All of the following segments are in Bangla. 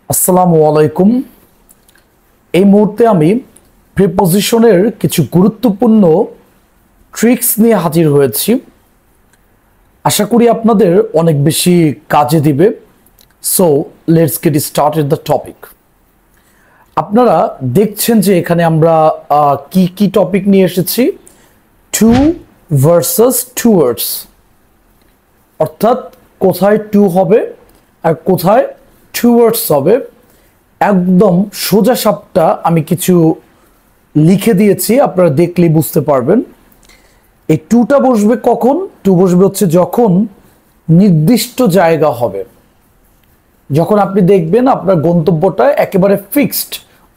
আসসালামু আলাইকুম। এই মুহূর্তে আমি প্রিপজিশনের কিছু গুরুত্বপূর্ণ ট্রিক্স নিয়ে হাজির হয়েছি। আশা করি আপনাদের অনেক বেশি কাজে দিবে। So let's get started the topic. আপনারা দেখছেন যে এখানে আমরা কি কি টপিক নিয়ে এসেছি। টু ভার্সেস টুয়ার্ডস, অর্থাৎ কোথায় টু হবে আর কোথায় টুয়ার্ডস হবে। একদম সোজা সাপটা আমি কিছু লিখে দিয়েছি, আপনারা দেখলেই বুঝতে পারবেন। এই টুটা বসবে কখন? টু বসবে হচ্ছে যখন নির্দিষ্ট জায়গা হবে, যখন আপনি দেখবেন আপনার গন্তব্যটা একেবারে ফিক্সড,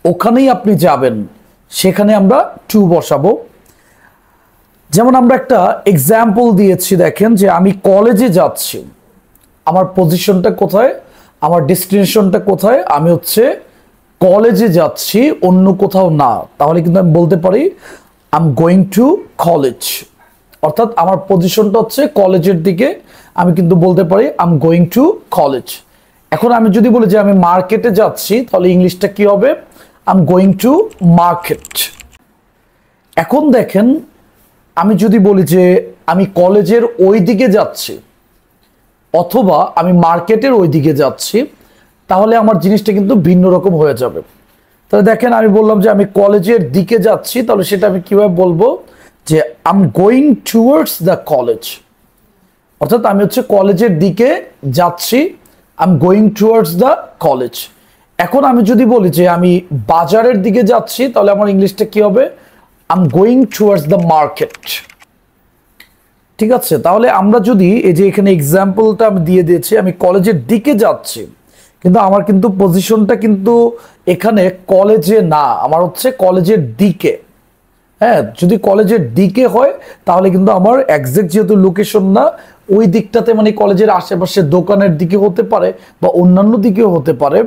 ওখানেই আপনি যাবেন, সেখানে আমরা টু বসাবো। যেমন আমরা একটা এক্সাম্পল দিয়েছি, দেখেন যে আমি কলেজে যাচ্ছি, আমার পজিশনটা কোথায়, আমার ডেস্টিনেশনটা কোথায়, আমি হচ্ছে কলেজে যাচ্ছি, অন্য কোথাও না। তাহলে কিন্তু আমি বলতে পারি I am going to college, অর্থাৎ আমার পজিশনটা হচ্ছে কলেজের দিকে, আমি কিন্তু বলতে পারি I am going to college. এখন আমি যদি বলি যে আমি মার্কেটে যাচ্ছি, তাহলে ইংলিশটা কি হবে? I am going to market. এখন দেখেন, আমি যদি বলি যে আমি কলেজের ওই দিকে যাচ্ছি অথবা আমি মার্কেটের ওই দিকে যাচ্ছি, তাহলে আমার জিনিসটা কিন্তু ভিন্ন রকম হয়ে যাবে। তাহলে দেখেন, আমি বললাম যে আমি কলেজের দিকে যাচ্ছি, তাহলে সেটা আমি কিভাবে বলবো? যে I am going towards the college, অর্থাৎ আমি হচ্ছে কলেজের দিকে যাচ্ছি, I am going towards the college. এখন আমি যদি বলি যে আমি বাজারের দিকে যাচ্ছি, তাহলে আমার ইংলিশটা কি হবে? I am going towards the market. ঠিক আছে, তাহলে আমরা যদি এই যে এখানে এক্সাম্পলটা আমি দিয়ে দিয়েছি, আমি কলেজের দিকে যাচ্ছি, কিন্তু আমার কিন্তু পজিশনটা কিন্তু এখানে কলেজে না, আমার হচ্ছে কলেজের দিকে। হ্যাঁ, যদি কলেজের দিকে হয় তাহলে কিন্তু আমার এক্সাক্ট যেহেতু লোকেশন না, ওই দিকটাতে মানে কলেজের আশেপাশে দোকানের দিকে হতে পারে বা অন্যান্য দিকেও হতে পারে,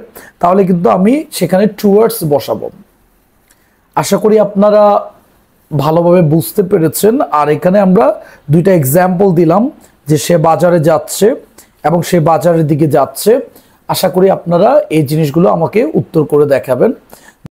তাহলে কিন্তু আমি সেখানে টুয়ার্ডস বসাবো। আশা করি আপনারা ভালোভাবে বুঝতে পেরেছেন। আর এখানে আমরা দুইটা এক্সাম্পল দিলাম যে সে বাজারে যাচ্ছে এবং সে বাজারের দিকে যাচ্ছে। আশা করি আপনারা এই জিনিসগুলো আমাকে উত্তর করে দেখাবেন।